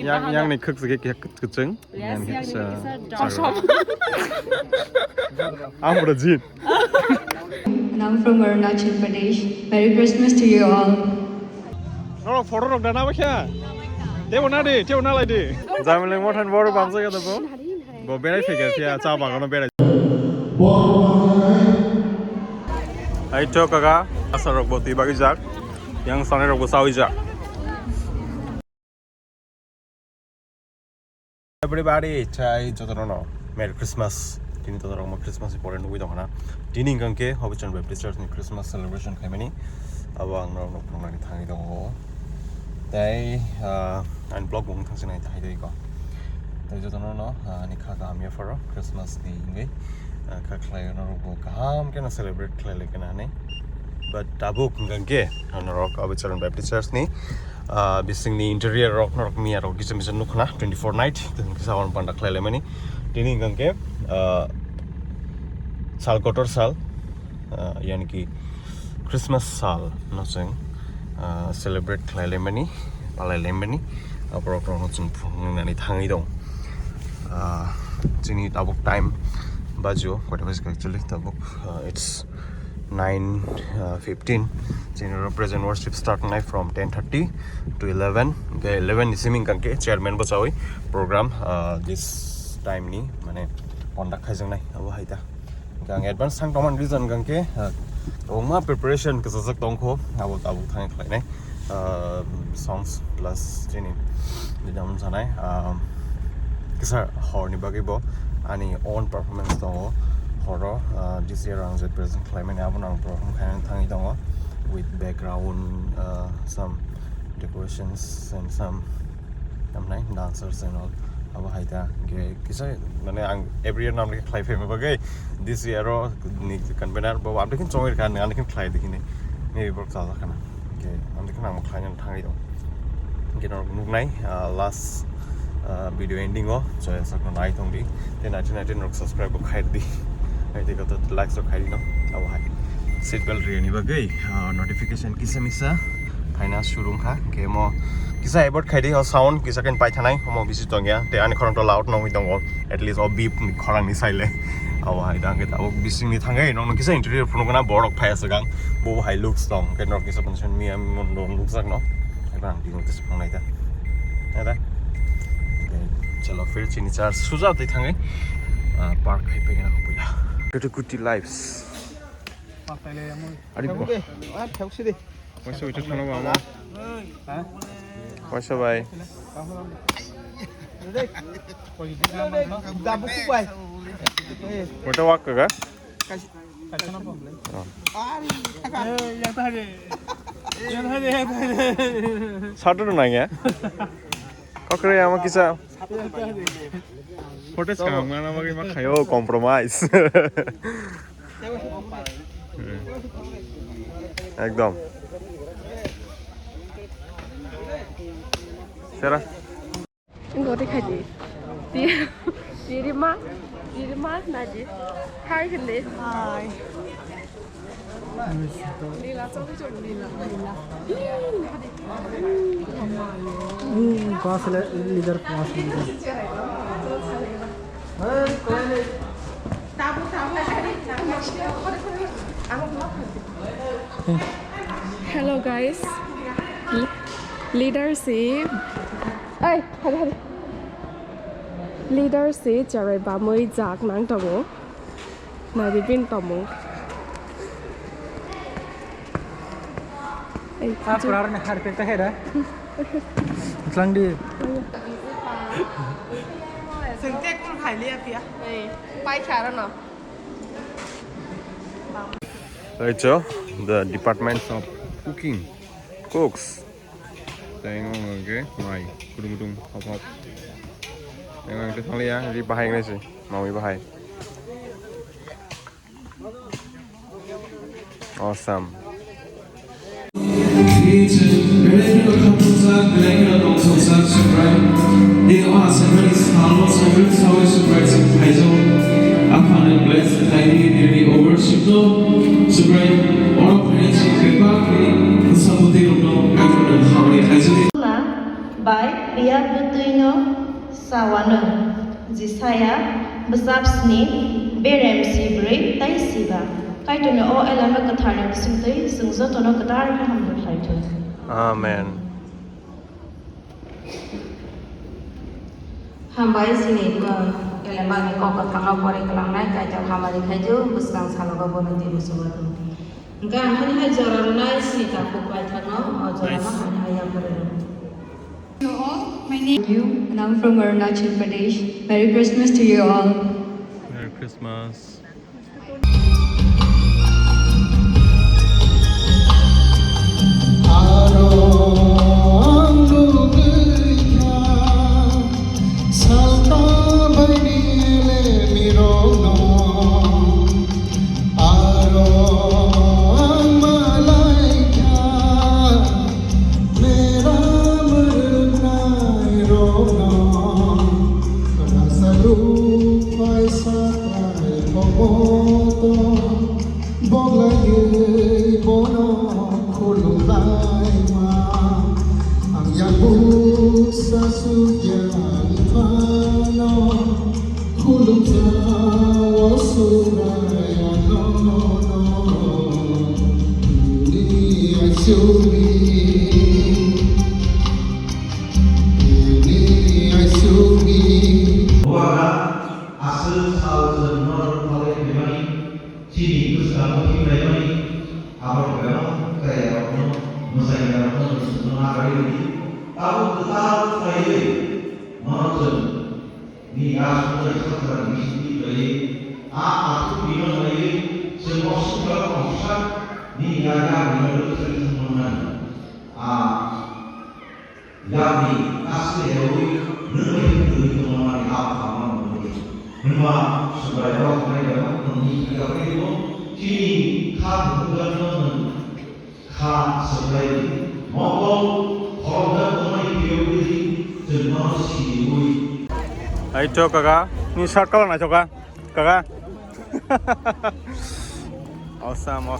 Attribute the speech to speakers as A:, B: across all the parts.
A: Yang nih kek segek keceng.
B: Yes, yang ini bisa
A: I'm Rajin.
C: And I'm from Arunachal Pradesh. Merry Christmas to you all.
A: No, photo rok dana bakya. Tebo na de, tebo na lai de. Jamileng mothan bor bamsa ka dabo. Bo berai fega sia cha bagano berai. Ai to kaga asarok boti bagi jak. Yang sane rok bo sawi jak. Everybody, chai jodono. Merry Christmas. Dini to rok Christmas important wi dong na. Dini gangke hobichan Baptist Church ni Christmas celebration khaimani. Awang no pronani thangi dong. Dai an blog mong thang sinai thai dei ko. Dai jodono no ni kha ga amya for Christmas ni ngai. Kha khlai no ro gam ke na celebrate khlai le kana ne. But tabuk gangke no rok hobichan Baptist Church ni bising ni interior rock norok mi arok kisam kisam nukna 24 night dan kisawan panda klele mani dini gangke sal kotor sal yani ki Christmas sal noseng celebrate klele mani palele mani aporok no chung nani thangi dong jini tabuk time bajo what was actually tabuk it's 9:15. Present worship start night from 10:30 to 11. Okay, 11 is simming kanke chairman bachawi program this time ni mane conduct khajang nai abo haita gang advance sang toman reason kanke ongma preparation ka sajak tongkho abo tabu thang khlai nai songs plus jini didam sanai kisa horni bagibo ani own performance to horror this year around the present climate abon program kan thangi dong with background some decorations and some dancers and all aba haita ge kisa mane every year namle klai feme bagai this year ro ni convener bo amdekin chongir kan andekin klai dekine ne work sala kana ge amdekin am klai nan thangi dong ge no nai last video ending o so sakno nai thongdi then 19 rock subscribe ko khai di I got the likes of Kaino. Seat belt ready bagai notification kisa misa finance showroom ka kemo kisa about khai di sound kisa kan pai thanai mo bisi tongya te ani khorang to loud no widong at least or beep khorang ni saile awa hai dang ta ok bisi ni thangai no kisa interior phone kana board ok phai asagang bo hai looks tong ken rock kisa function mi am mon don looks sak no bang di notice phone nai ta ada chalo fir chini char suja te thangai park hai pe kana puya Good lives. Ari bo. What's it kana ba? Ha? What's bai? What walk ka? Saturday na ya? Okre ama kisa What is coming? I'm going to compromise. Ekdom. Sarah.
B: Enggak ada kaji. Diri mah naji. Hai kende. Hai. Lila cok lila.
D: कहाँ से इधर पहुँच
B: Hello guys. Leader si hari leader si jarai ba moi jak nang tomo na bibin tomo
D: आप पुराने में हर पे तो है ना इतलांग दी
E: संकेत कौन खाई लिया पिया
B: pai cara no
A: Right, so the departments of cooking, cooks. Tengok okay, mai, kudung hop. Tengok kita lihat ya, di bahaya ni sih, mau bahaya. Awesome.
F: by Pria Butuino Sawana Jisaya Besapsni Berem Sibri Tai Siba Kaitono O Elama Katara Sintui Sungzotono Katara Hamdu Haitu
A: Amen.
G: Hambai sini ke elema ni kau katang apa orang kelang naik kacau hambai kaju busang salah kau bono di musuh. Enggak hanya hajaran naik sih tak kupai tanah hajaran hanya berada.
C: My name is you, and I'm from Arunachal Pradesh. Merry Christmas to you all.
A: Merry Christmas. Ayo kakak, ini short kalau nak coba, kakak. Awesome,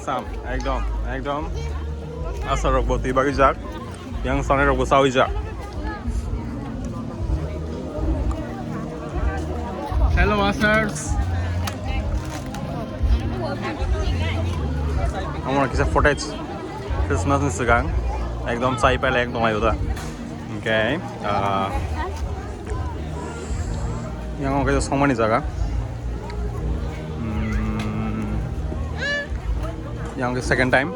A: ekdom. Asal robot tiba kijak, yang sana robot sawi jak. Hello masters. Kamu kisah footage Christmas ni sekarang, ekdom saya pelek ekdom ayo dah. Okay. Yang orang kata sama ni jaga. Yang ke second time.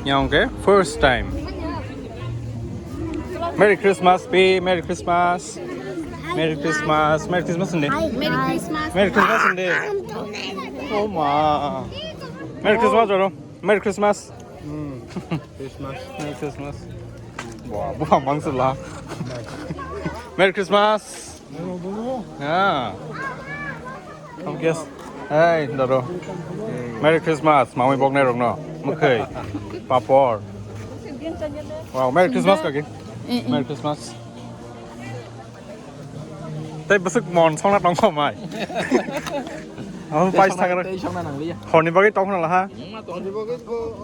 A: Yang ke first time. Merry Christmas, P. Merry Christmas. Merry Christmas. Merry Christmas sendiri.
H: Merry Christmas.
A: Merry Christmas sendiri. Oh ma. Merry Christmas Joro. Merry Christmas. Merry Christmas. Wah, bukan maksud lah. Merry Christmas. Ya. Kamu kias. Hai, Doro. Merry Christmas. Mami bok nerok no. Mukai. Papor. Wow, Merry Christmas kaki. Merry Christmas. Tapi besok mon song nak nongkom mai. Aku pas tangan. Honi bagi tong lah ha.
I: Honi bagi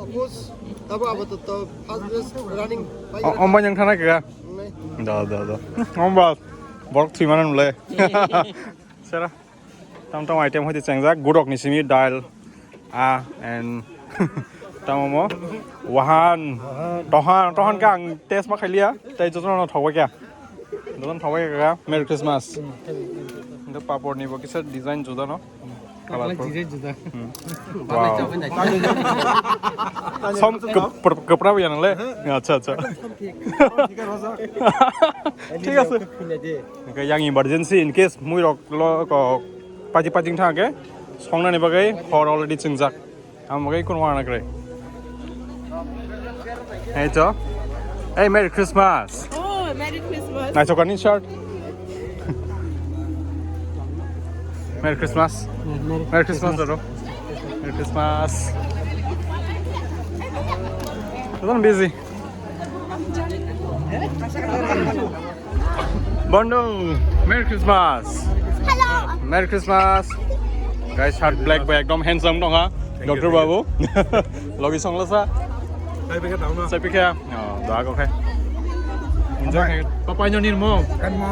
I: bos. Tapi apa tu fast running.
A: Om banyak thana kira. Dah. Om bas. Borok 3 mana mulai. Serah. Tam item hoiti cengja gurok ni simi dial a and tamomo wahan tohan kang test ma khailia tai jotono thogwa kya don thogwa ka Merry Christmas the papor ni bo kisar design juda no colorful design juda wow som kapra bi janale acha ঠিক আছে yang emergency in case mui rok lo ko pajing thake songna ni bagai hor already chingjak amagai kun wana kre hey to hey Merry Christmas.
E: Oh, Merry Christmas.
A: Nice opening shot. Merry Christmas. Merry Christmas Doro. Merry Christmas. I'm busy. Bandung. Merry Christmas.
H: Hello.
A: Merry Christmas. Guys, shirt black bag, ekdom handsome dong ha. Dr. Babu. Logi song lasa. Saya pikir. Oh, dah okay.
D: Enjoy. Papa nyo nin mo.
I: Kan mo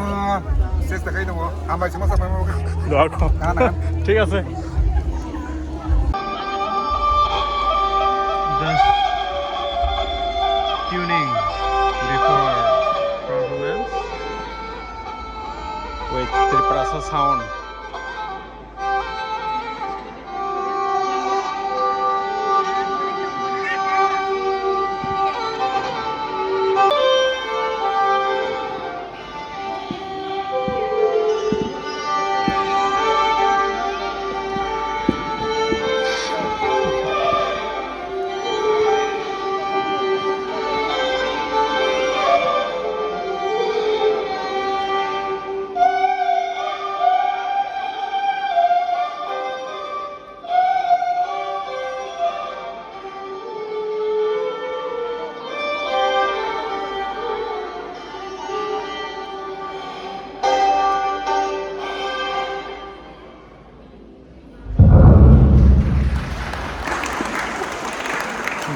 I: sister kayo mo. Amay sumasabay mo.
D: Doa ko. ঠিক আছে. Just tuning before performance with Triprasa sound.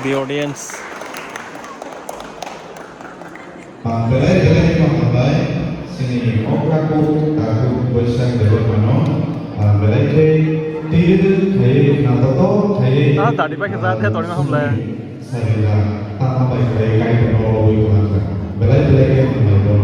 D: The audience.
H: Belai-belai menghambai sini okraku taku bersang dewa mano belai kai tiru kai natoto kai
D: Tadi pakai saat ya tadi maham lah.
H: saya tak sampai kai penolong itu kan belai-belai kai menghambai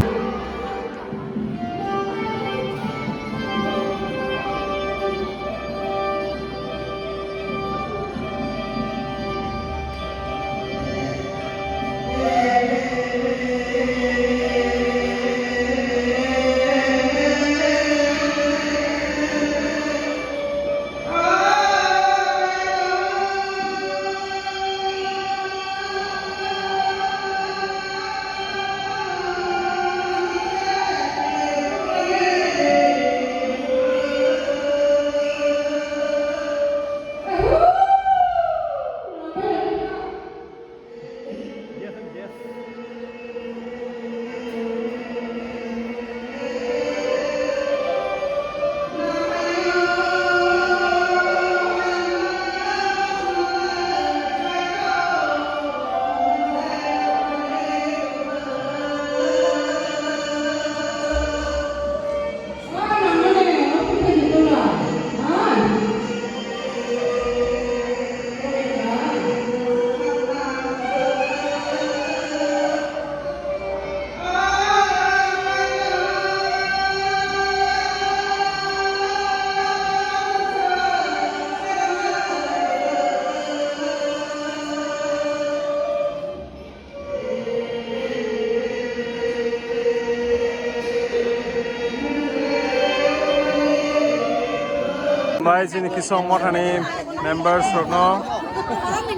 D: Mai sini kisong mo thani members rokno.
I: Okay,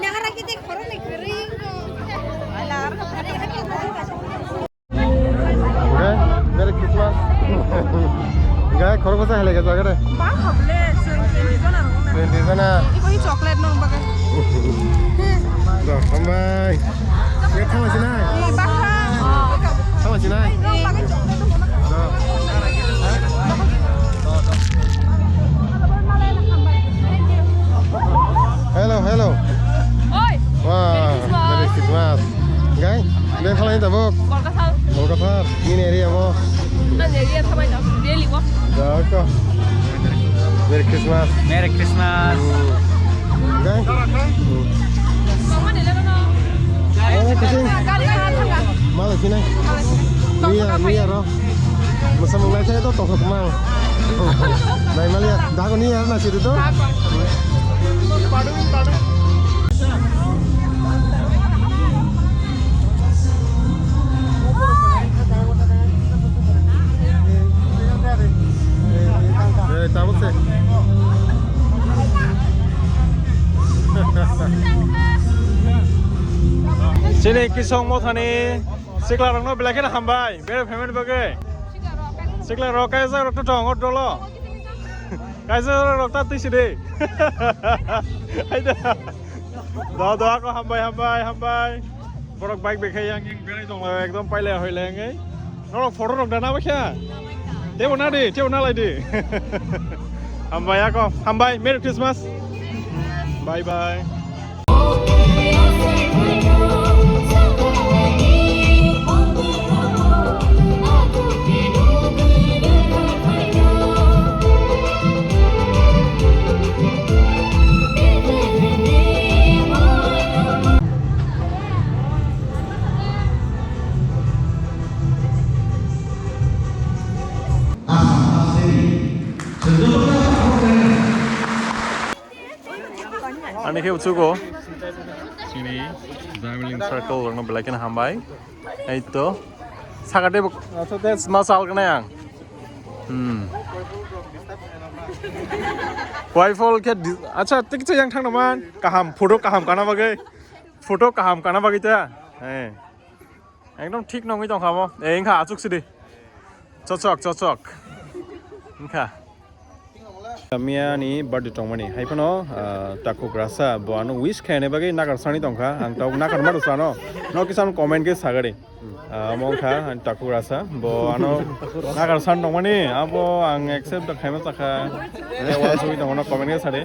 I: Merry Christmas. Guys, khoro kosa hele gaja gare.
E: Ba khable sing di sana.
I: Di sana.
E: Ibu chocolate nong bagai.
I: Rồi, bye. Nghe thăm ở trên này.
E: Ba kha.
I: Thăm ở trên này.
E: Bagai chocolate nong bagai.
I: Rồi. Hello, hello.
E: Oi.
I: Wow, Merry Christmas. Guys, bên thăm anh ta vô.
E: Còn cái sao?
I: Một cái phát, mini area vô.
E: Anh để đi thăm anh đó. Đi đi quá.
I: Rồi, có. Merry Christmas.
D: Merry Christmas.
I: Guys.
E: Mama để lên nó.
I: Oh, kucing.
E: Kali kan thằng
I: Malah sini. Nia roh. Masa membaca itu tokoh kemang. Nah, Malia, dah kau Nia nasi itu. Tahu sih.
D: Sini kisong mo thani. Sikla rokno belai na hambai. Bere payment bagai. Sikla rokai sa rokno tongot dolo. Kaisa rokta tu sini. Aida. Doa ko hambai. Borok bike bekai yang bere tong ekdom paile hoi lengai. Norok photo rok dana bakya. Teo na lai di. Hambai ako. Hambai, Merry Christmas. Bye bye. Ani ke utsugo. Sini Javelin circle rong belakang hambai. Itu. Sagate atau tes masal kena yang. Waifol ke acha tik yang thang naman kaham photo kaham kana bagai. Photo kaham kana bagai ta. একদম ঠিক নঙই দং খাবো এই খা আচুকছি দে চচক খা Mia ni birthday tongmani haipano takuk rasa boano wish khane bagi nakar sani tongkha ang tau nakar maru sano no kisan comment ke sagare mongkha takuk rasa boano nakar san tongmani abo ang accept khaima takha wala sui tongno comment ke sare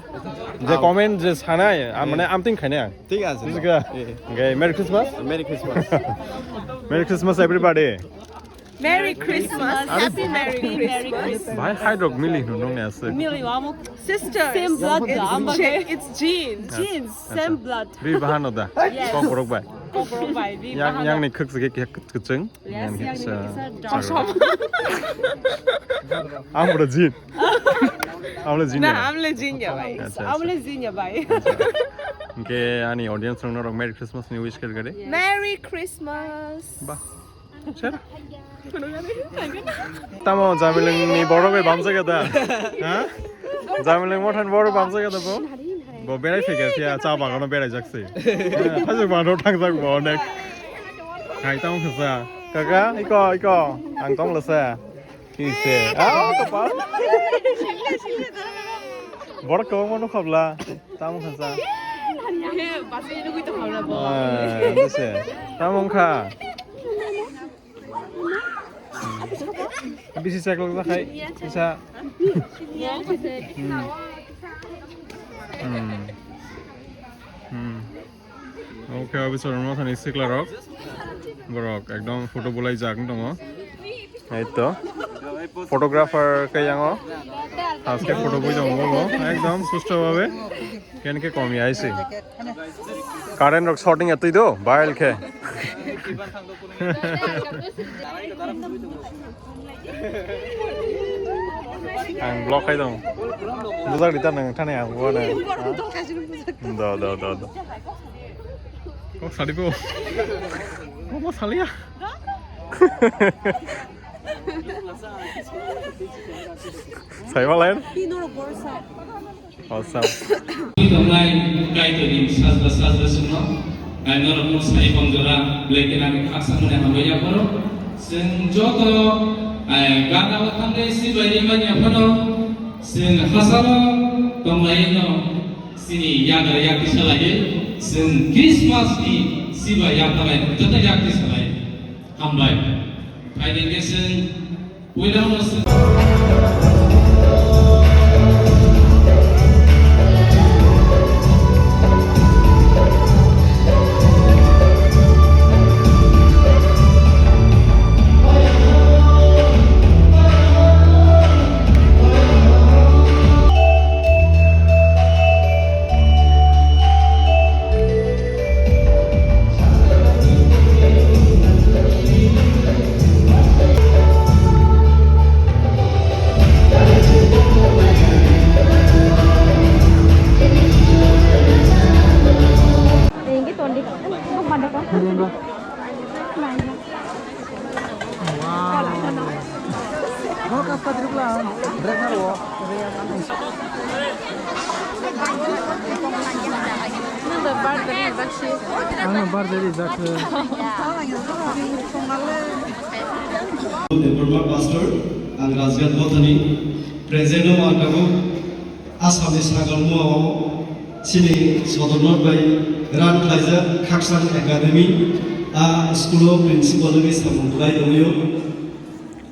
D: je comment je sanai mane amting khane ang
A: ঠিক আছে
D: okay merry christmas merry christmas everybody
E: Merry Christmas. Happy Merry Christmas.
D: Bhai hydrog mili no nong ase
E: Millie, sister. Same blood. It's genes. Same blood.
D: Bi bahan oda. Kong borok bai. Yang ni khuk sege ke kchung. Yang ni sa. Amra jin. Amla jin.
E: Na amle jin ya bai. Amle jin ya bai.
D: Ke ani audience rong Merry Christmas ni wish kar gare.
E: Merry Christmas.
D: Ba. Sure. Tamo Javelin ni borok bai bamsa ke da. Ha? Javelin motan borok bamsa ke da bo. Bo berai fike sia cha bagono berai jakse. Hajo baro thang bo nek. Hai tamo khsa. Kaka iko ang tong la sa. Ki se. Kapa. Borok ko mo no khabla. Tamo khsa.
E: Pasti itu kita khabla bo.
D: Dise. Tamo kha. Bisa cycle kita kai bisa. Oke, abis orang mana nih cycle rock, borok, ekdom foto bolai jagung dong, itu, fotografer kayak yang aske foto bolai dong, ekdom suster babe, kian ke komi aja sih, karen rock shooting itu bail ke. Ang blok kayak dong, budak di tanah tanah yang gua nih. Dah. Oh sari bu, mau sali ya? Saya malah. Awesome.
J: Kita mulai kait ini sajda semua. Nggak mau saya pemjora, lagi nanti aksa mana hamilnya baru. Senjoto, gana wakanda si bayi banyak baru. Sen hasara, pemainnya sini yang ada yang disalahkan. Sen Christmas di si bayi yang terlain, jatuh yang disalahkan. Hambai, kait ini sen, wilayah sen.
K: Burma Pastor and Razgat Botany, President of Akamu, Asami Sagalmo, Sini Sodonor by Ran Kaiser, Kaksan Academy, School of Principal of Samurai Domio,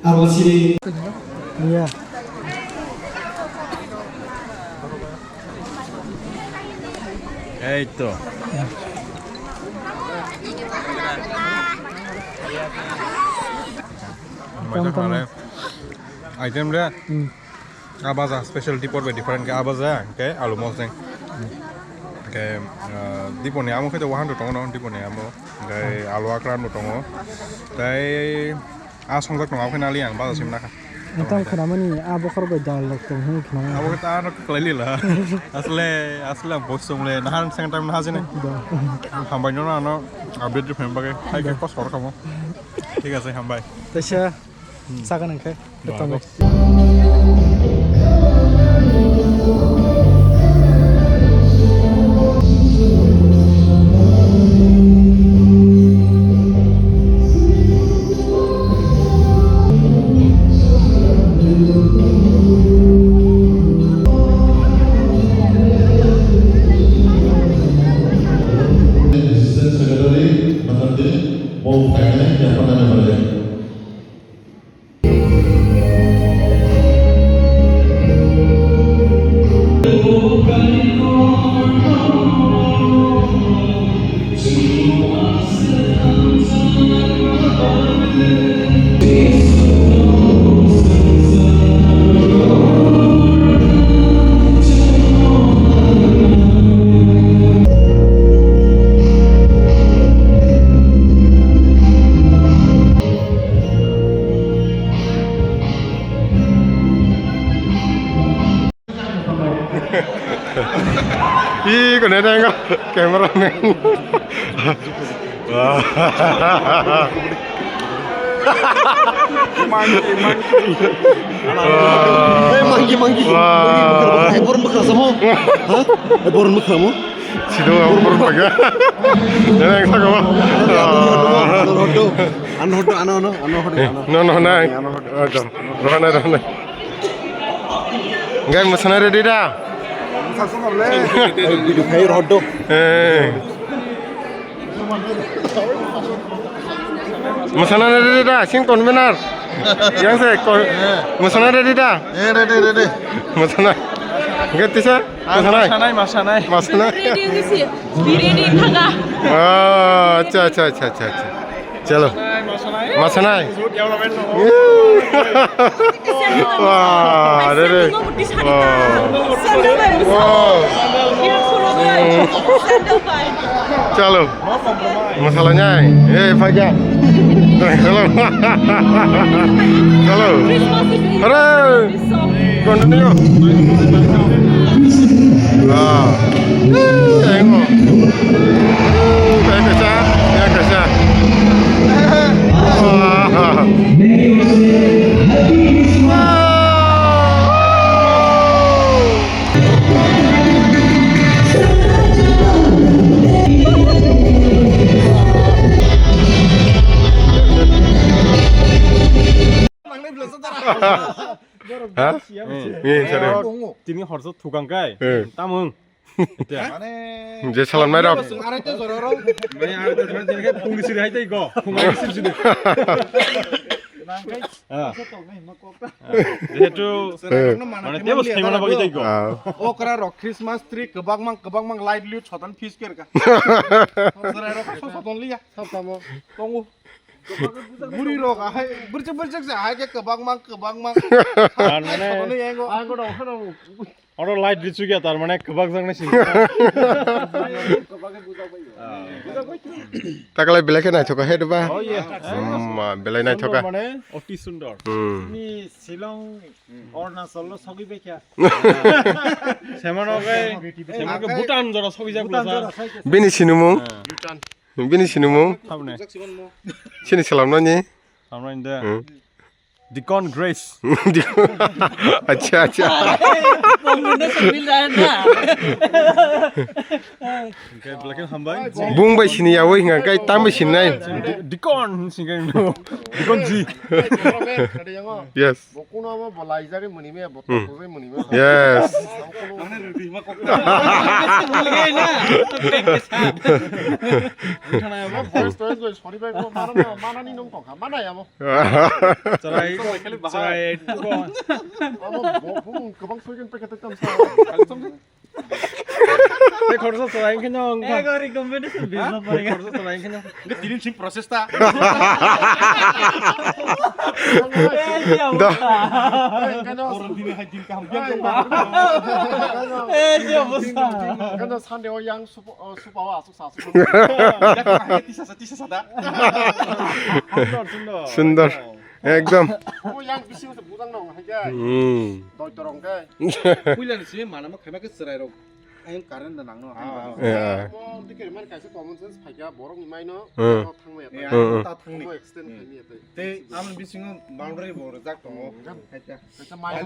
K: Awasini.
I: Yeah.
D: Itu. Macam mana? Item dia, abaza specialty pot be different ke abaza, ke alu moseng. Ke di pone amu kita wahan tu tongo, di pone amu, ke alu akran tu tongo. Tapi asong tak tongo aku kenali yang baza simna kan.
I: Entang kenamani abokar be dialog tong hu kenamani.
D: Abo kita anak kelali lah. Asle bosong le. Nahan sang time nahan sini. Hambai nyono ano update di film bagai. Hai ke kos orang kamu. ঠিক আছে hambai.
I: Tasha sagan engke. Ketemu. Ih, kena tengok kameramen. Wah. Manggi. Wah. Borun bekal sama. Hah? Borun bekal mo? Sido borun bekal. Jangan sakau. Ano. No, nai. Aduh. Rohana. Enggak masana ready dah. Video kayak rodo. Masana ready dah, sing kon benar. Yang saya masana ready dah. Ready. Masana. Enggak bisa? Masana.
E: Ready sih. Ready kagak.
I: Ah, अच्छा. चलो. Masana. Wah, ready. Chalo. Masalahnya, Fajar. Chalo. Hore. Continue. Tengok. Kayak kesah. Hah?
D: Tini harus tukang kai. Tamung.
I: Je salam mai rok.
D: Mai ada teman jadi kan pungli sini aja iko. Pungli sini. Itu mana dia bos gimana begitu iko.
K: Oh kera rock Christmas tree kebang mang light liu chotan fish ker ka. Kera rock chotan liya. Sama tunggu. Buri rock ah bercek se ah ke kebang mang.
D: Orang light dicu gaya tar mana kebak sang nasi.
I: Takalai belai na choka head ba?
D: Oh iya.
I: Belai na choka.
D: Mana? Oti sundar.
L: Ini Silong Arunachal lo sogi bekia.
D: Semana ke Bhutan jora sogi jak losa.
I: Bini sinumung. Bini sinumung.
D: Hamne.
I: Sini salam nanya.
D: Hamne inda. Deacon Grace.
I: अच्छा
D: Belakang hambai.
I: Bung bai sini ya woi nggak kayak tambah sini naik.
D: Deacon singkat no. Deacon G.
I: Yes. Yes.
D: Cerai खर्च चलाएंगे ना
L: recommendation भेजना पड़ेगा
D: खर्च चलाएंगे ना
K: Ini sing proses ta. Orang dini hajin kaham Kan sande yang supawa suksa. Tisa sada.
I: Sundar. एकदम
K: Oh, yang bising sebutang nong, aja. Toy torong kai. Kuilan sih mana mah kayak keserai rok. Ayam karen dan nang no. Mau dikir mana kayak common sense pakai borong imai no. Tang me. Ya, tak tang ni. Extend kami itu. Te, aman bising boundary borong jak to. Aja. Aja mai.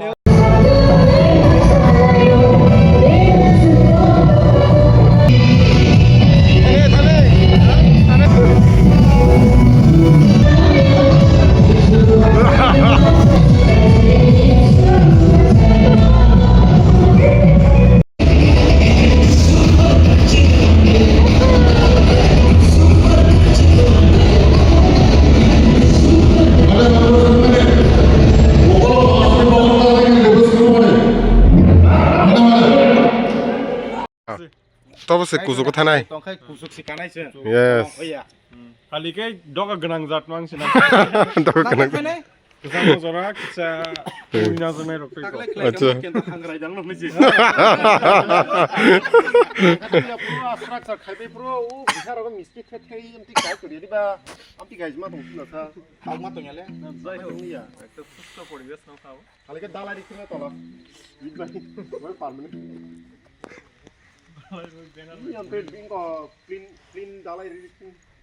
I: तबसे कुजुको थानाय
K: Tongkai kusuk si kanai sih.
I: Yes.
K: Oh iya.
D: खालि कै डगा गोनां जात मानसिना
I: दगा गोनां
D: गोजां जरा किसा उइना जनाय रक्तै
I: अच्छा
K: Kita hangrai dang nong sih. Puro structure kai pe puro bisa roga miski thei amti kai kuri di ba amti kai jma tong na sa. Tang ma tong yale. Zai tong iya.
D: একটা সুস্থ পরিবেশ নাও খাও
K: Kali ke dalai di sini tola. Iba ni. Woi parmen. Ini yang penting kok clean dalai di sini.